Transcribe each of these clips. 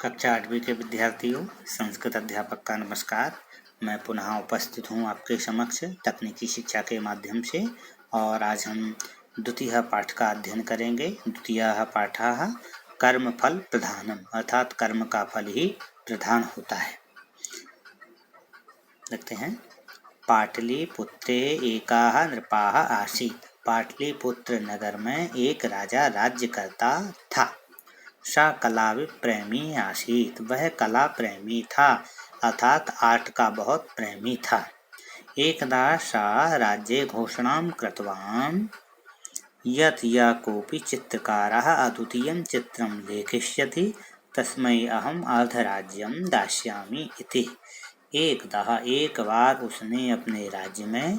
कक्षा 8वीं के विद्यार्थियों, संस्कृत अध्यापक का नमस्कार। मैं पुनः उपस्थित हूँ आपके समक्ष तकनीकी शिक्षा के माध्यम से और आज हम द्वितीय पाठ का अध्ययन करेंगे। द्वितीय पाठः कर्म फल प्रधानम, अर्थात कर्म का फल ही प्रधान होता है। देखते हैं। पाटलिपुत्रे एकाः नृपाः आसीत्। पाटलिपुत्र नगर में एक राजा राज्य करता था। सा कला प्रेमी आसीत, वह कला प्रेमी था अर्थात आर्ट का बहुत प्रेमी था। एकदा सा राज्ये घोषणां कृतवान् यत् यः कोऽपि चित्रकारः अद्वितीयं चित्रं लेखिष्यति तस्मै अहम् अर्धराज्यं दास्यामि इति। एक बार उसने अपने राज्य में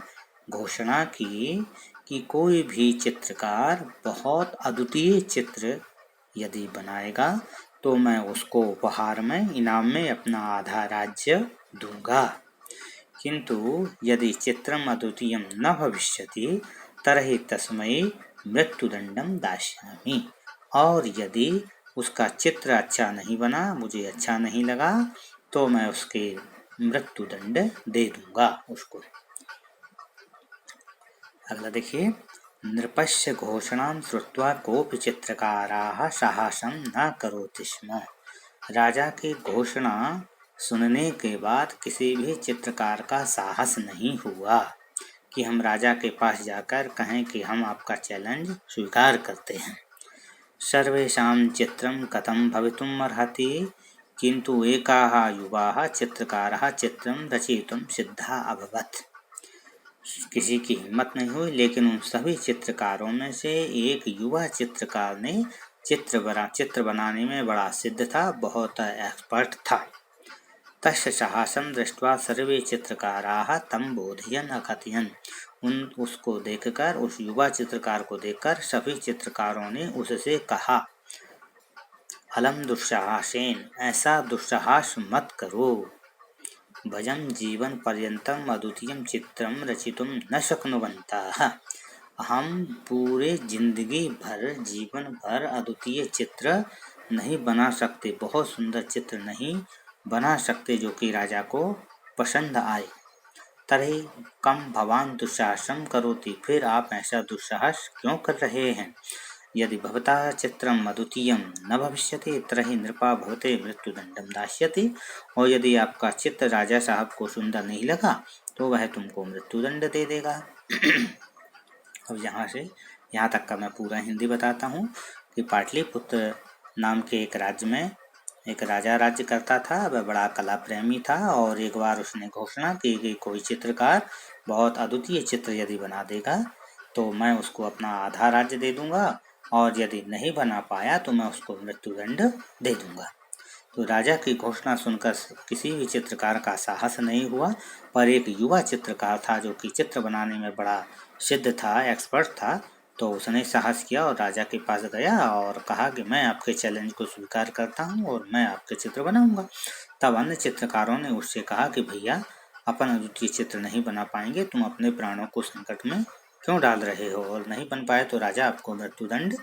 घोषणा की कि कोई भी चित्रकार बहुत अद्वितीय चित्र यदि बनाएगा तो मैं उसको उपहार में इनाम में अपना आधा राज्य दूंगा। किंतु यदि चित्रम अद्वितीयं न भविष्यति तर्हि तस्मै मृत्युदंडम दास्यामि। और यदि उसका चित्र अच्छा नहीं बना, मुझे अच्छा नहीं लगा, तो मैं उसके मृत्युदंड दे दूंगा उसको। अगला देखिए। नृपस्य घोषणां श्रुत्वा कोऽपि चित्रकाराः साहसं न करोति स्म। राजा की घोषणा सुनने के बाद किसी भी चित्रकार का साहस नहीं हुआ कि हम राजा के पास जाकर कहें कि हम आपका चैलेंज स्वीकार करते हैं। सर्वेषां चित्रं कथं भवितुम् अर्हति, किन्तु एकाः युवाः चित्रकारः चित्रं रचयितुं सिद्धः अभवत्। किसी की हिम्मत नहीं हुई, लेकिन उन सभी चित्रकारों में से एक युवा चित्रकार ने चित्र बनाने में बड़ा सिद्ध था, बहुत एक्सपर्ट था। तस्य साहसं दृष्ट्वा सर्वे चित्रकाराः तं बोधयन् अकथयन्। उसको देखकर, उस युवा चित्रकार को देखकर सभी चित्रकारों ने उससे कहा, अलम दुस्साहसेन, ऐसा दुस्साहस मत करो। भजं जीवन पर्यंतम अद्वितीयं चित्रं रचितुं न शक्नुवन्तः। हम पूरे जीवन भर अद्वितीय चित्र नहीं बना सकते, बहुत सुंदर चित्र नहीं बना सकते जो कि राजा को पसंद आए। तर्हि कम भवान दुस्साहसं करोति, फिर आप ऐसा दुस्साहस क्यों कर रहे हैं। यदि भवतः चित्रम अद्वितीयं न भविष्यति तर्हि नृपा भवते मृत्युदंडम दास्यति। और यदि आपका चित्र राजा साहब को सुंदर नहीं लगा तो वह तुमको मृत्युदंड दे देगा। अब यहाँ तक का मैं पूरा हिंदी बताता हूँ कि पाटलिपुत्र नाम के एक राज्य में एक राजा राज्य करता था। वह बड़ा कला प्रेमी था और एक बार उसने घोषणा की कि कोई चित्रकार बहुत अद्वितीय चित्र यदि बना देगा तो मैं उसको अपना आधा राज्य दे दूंगा, और यदि नहीं बना पाया तो मैं उसको मृत्युदंड दे दूंगा। तो राजा की घोषणा सुनकर किसी भी चित्रकार का साहस नहीं हुआ, पर एक युवा चित्रकार था जो कि चित्र बनाने में बड़ा सिद्ध था, एक्सपर्ट था, तो उसने साहस किया और राजा के पास गया और कहा कि मैं आपके चैलेंज को स्वीकार करता हूँ और मैं आपके चित्र बनाऊंगा। तब अन्य चित्रकारों ने उससे कहा कि भैया, अपन अद्वितीय चित्र नहीं बना पाएंगे, तुम अपने प्राणों को संकट में क्यों डाल रहे हो, और नहीं बन पाए तो राजा आपको मृत्युदंड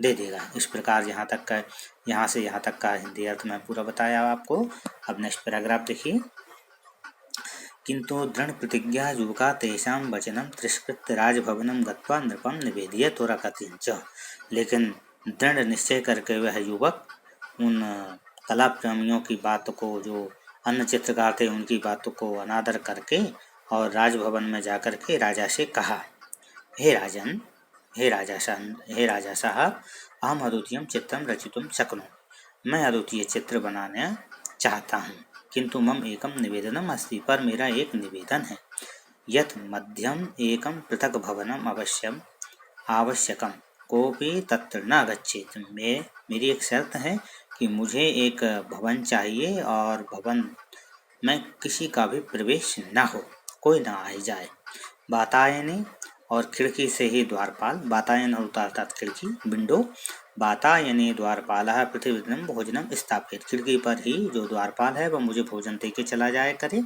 दे देगा। इस प्रकार यहाँ से यहाँ तक का हिंदी अर्थ मैं पूरा बताया आपको। अब नेक्स्ट पैराग्राफ देखिए। किंतु दृढ़ प्रतिज्ञा युवका तेषां वचनं तिरस्कृत्य राजभवनं गत्वा नृपं निवेदयत् अकथयञ्च। लेकिन दृढ़ निश्चय करके वह युवक उन कला प्रेमियों की बात को, जो अन्य चित्रकार थे उनकी बातों को अनादर करके और राजभवन में जाकर के राजा से कहा, हे राजन, हे राजा साहब, अहम अद्वितीयं चित्रं रचितुं शक्नोमि। मैं अद्वितीय चित्र बनाना चाहता हूँ, किंतु मम एकम निवेदनम अस्ति, पर मेरा एक निवेदन है। यत् मध्यम एकम पृथक भवनम आवश्यकम कोपि तत्र न गच्छेत्। मेरी एक शर्त है कि मुझे एक भवन चाहिए और भवन में किसी का भी प्रवेश न हो, कोई ना आ जाए। वातायने, और खिड़की से ही द्वारपाल, वातायन होता अर्थात खिड़की, विंडो। वातायने द्वारपालः पृथिवीं भोजनम स्थापित, खिड़की पर ही जो द्वारपाल है वह मुझे भोजन दे के चला जाए करे।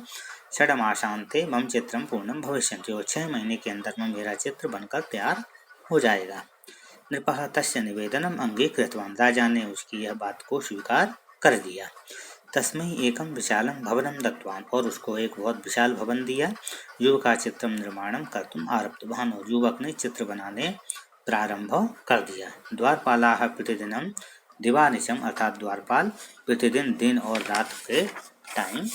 षड्मासान्ते मम चित्रम पूर्णम भविष्यति, और 6 महीने के अंदर में मेरा चित्र बनकर तैयार हो जाएगा। नृपः तस्य निवेदनम अंगीकृतवान्, राजा ने उसकी यह बात को स्वीकार कर दिया। तस्मै एकं विशालं भवनं दत्तवान्, और उसको एक बहुत विशाल भवन दिया। युवका चित्रं निर्माणं कर्तुम् आरब्धवान्, और युवक ने चित्र बनाने प्रारंभ कर दिया। द्वारपालाः प्रतिदिनं दिवानिशम, अर्थात द्वारपाल प्रतिदिन दिन और रात के टाइम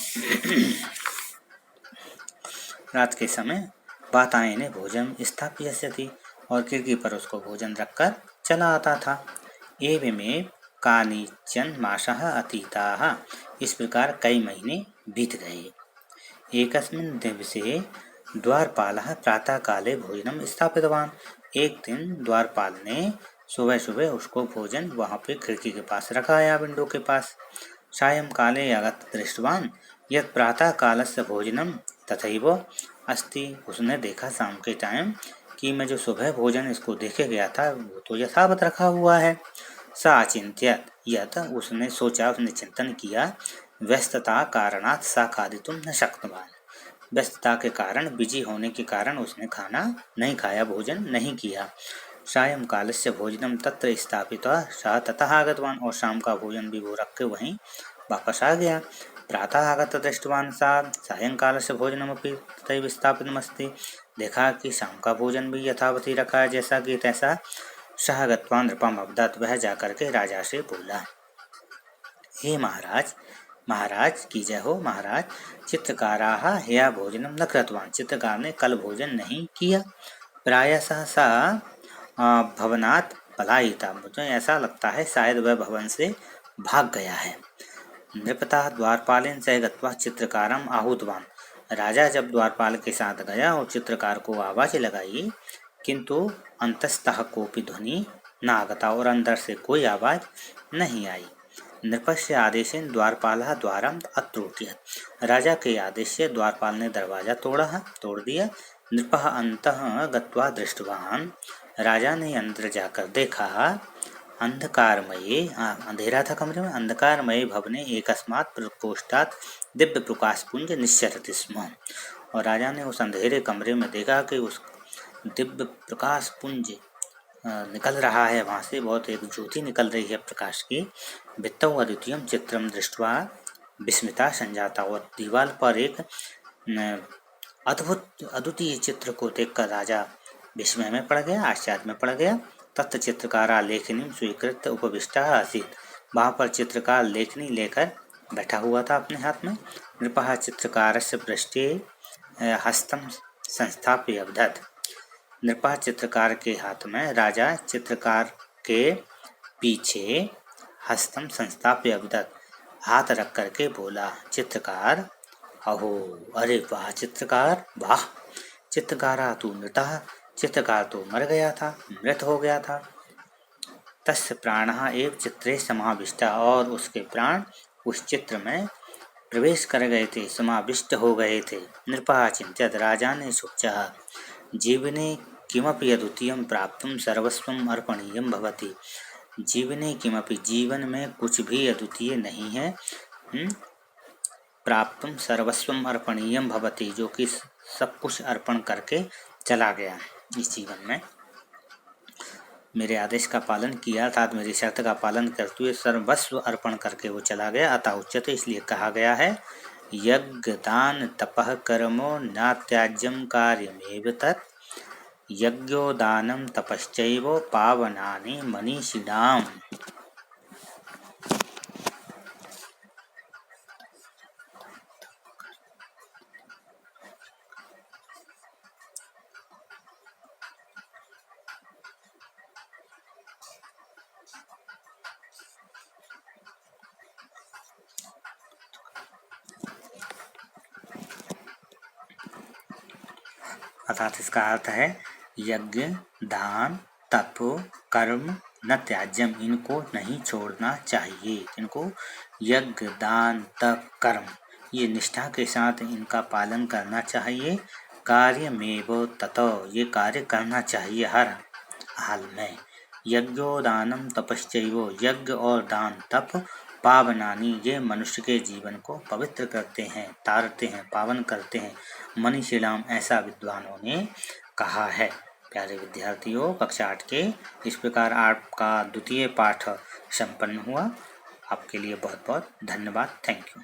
रात के समय वातायने भोजन स्थापयति, और खिड़की पर उसको भोजन रखकर चला आता था। एवमेव कानिचन मासः अतीताः, इस प्रकार कई महीने बीत गए। एकस्मिन् दिवसे द्वारपालः प्रातः काले भोजनम स्थापितवान्, एक दिन द्वारपाल ने सुबह सुबह उसको भोजन वहाँ पे खिड़की के पास रखाया, विंडो के पास। सायं काले आगत दृष्टवान् यत् प्रातः कालस्य भोजनम तथैव अस्ति, उसने देखा शाम के टाइम कि मैं जो सुबह भोजन इसको देखे गया था वो तो यथावत रखा हुआ है। सा अचिन्त्यत यत्, उसने सोचा, उसने चिंतन किया, व्यस्तता कारणात् सा खादितुं न शक्तवान्, व्यस्तता के कारण, बिजी होने के कारण उसने खाना नहीं खाया, भोजन नहीं किया। सायं कालस्य भोजनम तत्र स्थापित्वा सा ततः आगतवान्, और शाम का भोजन भी वो रख के वहीं वापस आ गया। प्रातः आगत दृष्टवान् सा सायंकालस्य भोजनमपि तथैव स्थापितमस्ति, देखा कि शाम का भोजन भी यथावत ही रखा है, जैसा कि तैसा। सः गत्वा नृपम् अवदत्, वह जाकर के राजा से बोला, हे महाराज, महाराज की जय हो, महाराज, चित्रकाराः ह्यः भोजनं न कृतवान्, चित्रकार ने कल भोजन नहीं किया। प्रायशः सा भवनात् पलायिता, मुझे ऐसा लगता है शायद वह भवन से भाग गया है। नृपतः द्वारपालेन सह गत्वा चित्रकारम आहूतवान्, राजा जब द्वारपाल के साथ गया और चित्रकार को आवाज लगाई, किंतु अंतस्तः कोपी ध्वनि न आगता, और अंदर से कोई आवाज नहीं आई। नृपस्य आदेशेन द्वारपालः द्वारम अत्रोट्यत, राजा के आदेश से द्वारपाल ने दरवाजा तोड़ दिया। नृपः अंतः गत्वा दृष्टवान्, राजा ने अंदर जाकर देखा, अंधकारमये, अंधेरा था कमरे में, अंधकारमये भवने एकस्मात् प्रकोष्ठात् दिव्य प्रकाशपुंज निस्सरति स्म, और राजा ने उस अंधेरे कमरे में देखा कि उस दिव्य प्रकाशपुंज निकल रहा है, वहाँ से बहुत एक ज्योति निकल रही है प्रकाश की। भित्तौ अद्वितीयं चित्रं दृष्ट्वा विस्मिता संजाता, और दीवार पर एक अद्भुत अद्वितीय चित्र को देखकर राजा विस्मय में पड़ गया, आश्चर्य में पड़ गया। तत् चित्रकारा लेखनी स्वीकृत उपविष्टा आसीत्, वहाँ पर चित्रकार लेखनी लेकर बैठा हुआ था अपने हाथ में। नृपः चित्रकारस्य पृष्ठे हस्तं संस्थाप्य अवदत्, नृपः चित्रकार के हाथ में, राजा चित्रकार के पीछे हस्तम संस्थाप्य अवदत्, हाथ रख करके बोला, चित्रकार अहो, अरे वाह चित्रकार, वाह, चित्रकारा तू मृतः, चित्रकार तो मर गया था, मृत हो गया था। तस्य प्राणः एव चित्रे समाविष्टा, और उसके प्राण उस चित्र में प्रवेश कर गए थे, समाविष्ट हो गए थे। नृपः चिंत्यत, राजा ने सोचा, जीवने किमपि अद्वितीयं प्राप्तुं सर्वस्वम् अर्पणीयं भवति, जीवने किमपि, जीवन में कुछ भी अद्वितीय नहीं है, प्राप्तुं सर्वस्वम् अर्पणीयं भवति, जो कि सब कुछ अर्पण करके चला गया इस जीवन में, मेरे आदेश का पालन किया, अर्थात मेरी शर्त का पालन करते हुए सर्वस्व अर्पण करके वो चला गया। अतः उच्यते, इसलिए कहा गया है, यज्ञ दान तपः कर्मो न त्याज्यं कार्यमेव तत्, यज्ञो दानं तपश्चैव पावनानि मनीषिणाम्। अर्थात इसका अर्थ है, यज्ञ दान तप कर्म न त्याज्यम, इनको नहीं छोड़ना चाहिए, इनको यज्ञ दान तप कर्म, ये निष्ठा के साथ इनका पालन करना चाहिए। कार्यमेव ततो, ये कार्य करना चाहिए हर हाल में। यज्ञो दानम तपश्चैव, यज्ञ और दान तप पावनानी, ये मनुष्य के जीवन को पवित्र करते हैं, तारते हैं, पावन करते हैं। मनीषिणाम, ऐसा विद्वानों ने कहा है। प्यारे विद्यार्थियों, कक्षा 8 के इस प्रकार आपका द्वितीय पाठ संपन्न हुआ। आपके लिए बहुत बहुत धन्यवाद। Thank you.